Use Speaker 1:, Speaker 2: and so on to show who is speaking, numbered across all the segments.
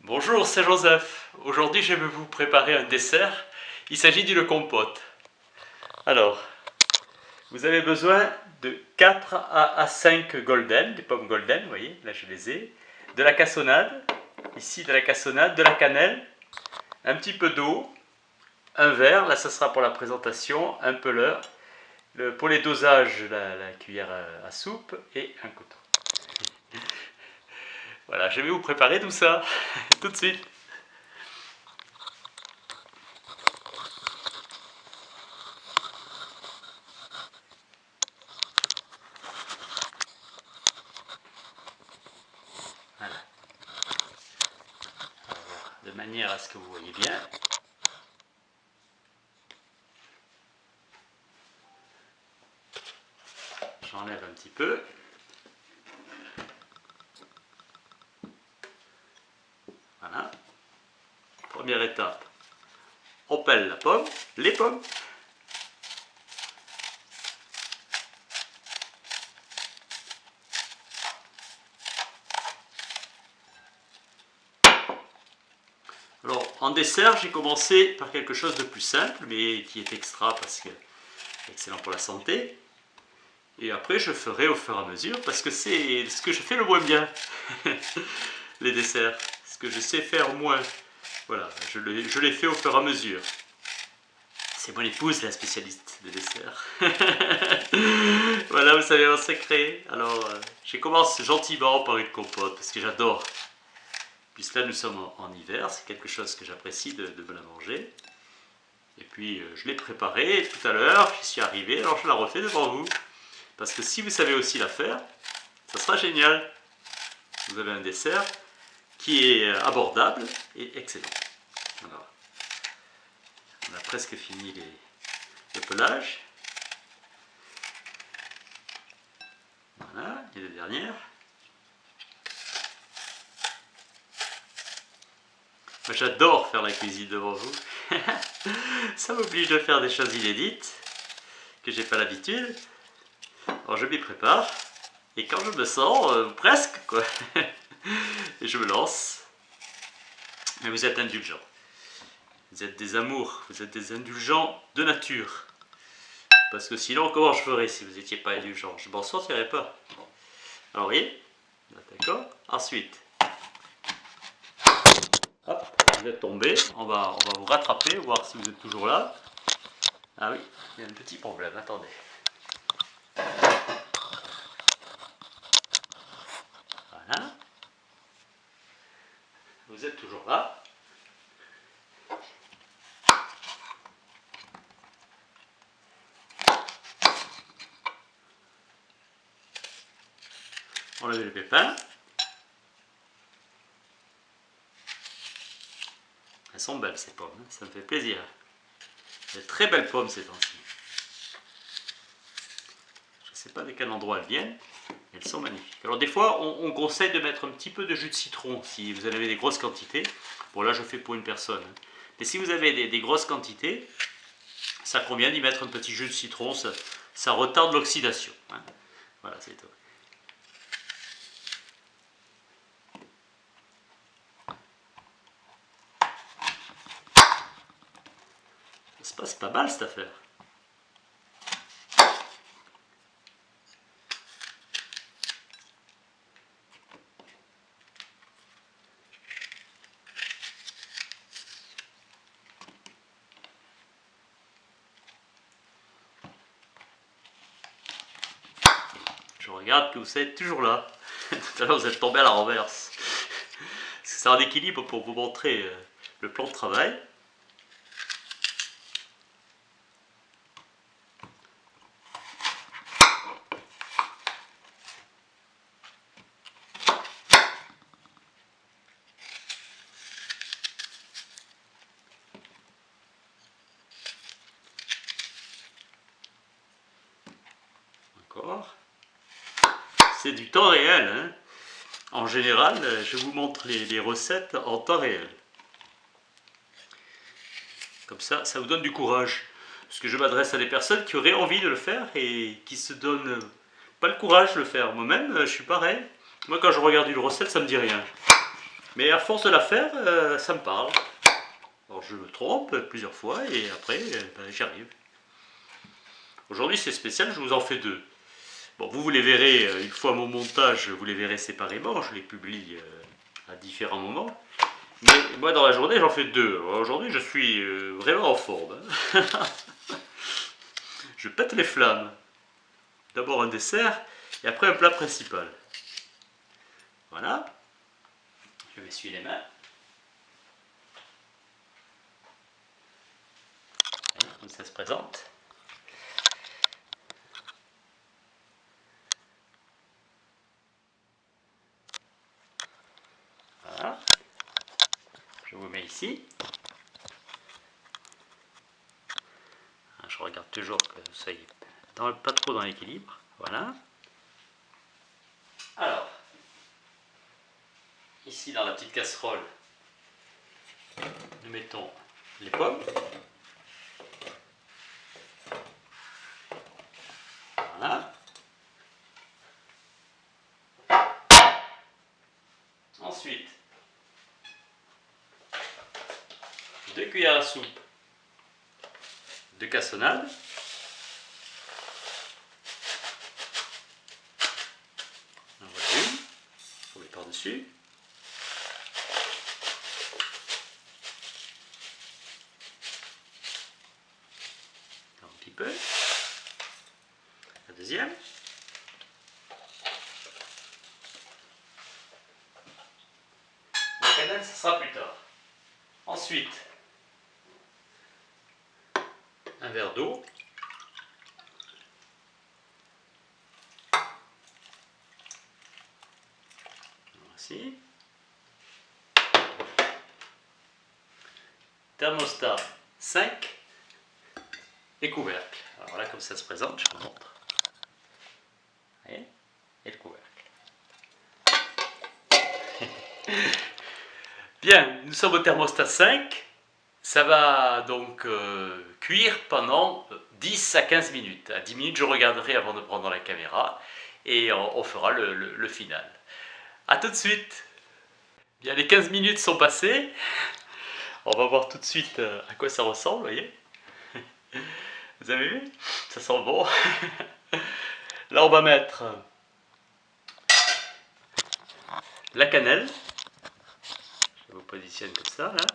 Speaker 1: Bonjour, c'est Joseph. Aujourd'hui, je vais vous préparer un dessert. Il s'agit d'une compote. Alors, vous avez besoin de 4 à 5 golden, des pommes golden, vous voyez, là je les ai, de la cassonade, ici de la cassonade, de la cannelle, un petit peu d'eau, un verre, là ça sera pour la présentation, un peleur, pour les dosages, la cuillère à soupe et un couteau. Voilà, je vais vous préparer tout ça, tout de suite. Voilà. De manière à ce que vous voyez bien. J'enlève un petit peu. Voilà. Première étape, on pèle la pomme, les pommes. Alors, en dessert, j'ai commencé par quelque chose de plus simple, mais qui est extra parce que c'est excellent pour la santé. Et après, je ferai au fur et à mesure parce que c'est ce que je fais le moins bien, les desserts. Ce que je sais faire moins, voilà, je les fais au fur et à mesure. C'est mon épouse la spécialiste des desserts. Voilà, vous savez mon secret. Alors, je commence gentiment par une compote parce que j'adore. Puisque là nous sommes en hiver, c'est quelque chose que j'apprécie de me la manger. Et puis je l'ai préparée tout à l'heure, j'y suis arrivé, alors je la refais devant vous. Parce que si vous savez aussi la faire, ça sera génial. Vous avez un dessert qui est abordable et excellent. Alors, on a presque fini le pelage. Voilà, et la dernière. Moi j'adore faire la cuisine devant vous. Ça m'oblige de faire des choses inédites que j'ai pas l'habitude. Alors je m'y prépare et quand je me sens presque quoi, et je me lance. Mais vous êtes indulgents. Vous êtes des amours, vous êtes des indulgents de nature. Parce que sinon comment je ferais si vous n'étiez pas indulgents? Je m'en sortirais pas. Alors oui, d'accord. Ensuite, hop, vous êtes tombé, on va vous rattraper, voir si vous êtes toujours là. Ah oui, il y a un petit problème, attendez. Voilà. Vous êtes toujours là. Enlevez le pépin. Elles sont belles ces pommes, ça me fait plaisir. De très belles pommes ces temps-ci. Je ne sais pas de quel endroit elles viennent, mais elles sont magnifiques. Alors des fois, on conseille de mettre un petit peu de jus de citron si vous en avez des grosses quantités. Bon là, je fais pour une personne. Mais si vous avez des grosses quantités, ça convient d'y mettre un petit jus de citron, ça retarde l'oxydation. Hein. Voilà, c'est tout. Ça se passe pas mal cette affaire. Je regarde que vous êtes toujours là. Tout à l'heure, vous êtes tombé à la renverse. C'est un équilibre pour vous montrer le plan de travail. Encore. C'est du temps réel. Hein. En général, je vous montre les recettes en temps réel. Comme ça vous donne du courage. Parce que je m'adresse à des personnes qui auraient envie de le faire et qui se donnent pas le courage de le faire. Moi-même, je suis pareil. Moi, quand je regarde une recette, ça me dit rien. Mais à force de la faire, ça me parle. Alors je me trompe plusieurs fois et après, ben, j'y arrive. Aujourd'hui c'est spécial, je vous en fais deux. Bon, vous les verrez, une fois mon montage, vous les verrez séparément, je les publie à différents moments. Mais moi dans la journée j'en fais deux. Aujourd'hui je suis vraiment en forme. Je pète les flammes. D'abord un dessert et après un plat principal. Voilà. Je m'essuie les mains. Comme ça se présente. Voilà. Je vous mets ici. Je regarde toujours que ça y est, pas trop dans l'équilibre. Voilà. Alors, ici dans la petite casserole, nous mettons les pommes. Voilà. Ensuite, 2 cuillères à soupe de cassonade. En voilà une, on met par-dessus. Un petit peu. La deuxième. La cannelle, ça sera plus tard. Ensuite, un verre d'eau. Voici. Thermostat 5 et couvercle. Alors voilà comme ça se présente, je vous montre. Et le couvercle. Bien, nous sommes au thermostat 5. Ça va donc cuire pendant 10 à 15 minutes. À 10 minutes, je regarderai avant de prendre la caméra et on fera le final. A tout de suite. Bien, les 15 minutes sont passées. On va voir tout de suite à quoi ça ressemble, vous voyez. Vous avez vu? Ça sent bon. Là, on va mettre la cannelle. Je vous positionne comme ça, là.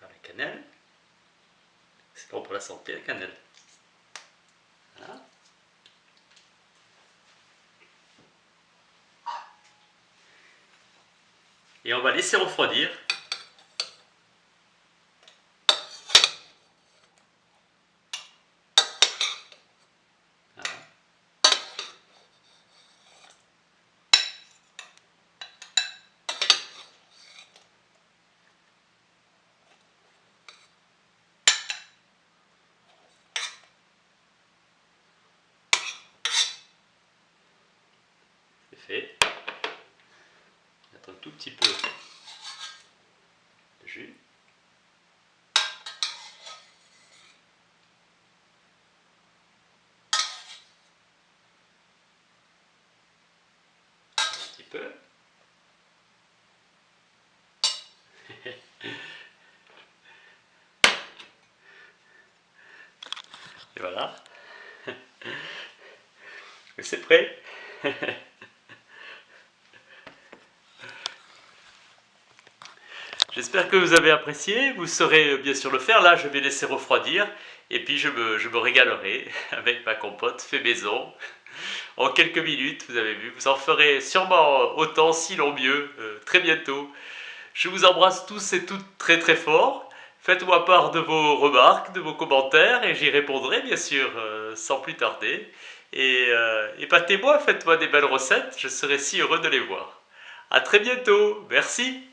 Speaker 1: La cannelle. C'est bon pour la santé, la cannelle. Voilà. Et on va laisser refroidir. Voilà. C'est fait. Mettre un tout petit peu de jus. Un petit peu. Et voilà. C'est prêt. J'espère que vous avez apprécié, vous saurez bien sûr le faire. Là, je vais laisser refroidir et puis je me régalerai avec ma compote fait maison. En quelques minutes, vous avez vu, vous en ferez sûrement autant, sinon mieux, très bientôt. Je vous embrasse tous et toutes très très fort. Faites-moi part de vos remarques, de vos commentaires et j'y répondrai bien sûr sans plus tarder. Et épatez-moi, faites-moi des belles recettes, je serai si heureux de les voir. A très bientôt, merci.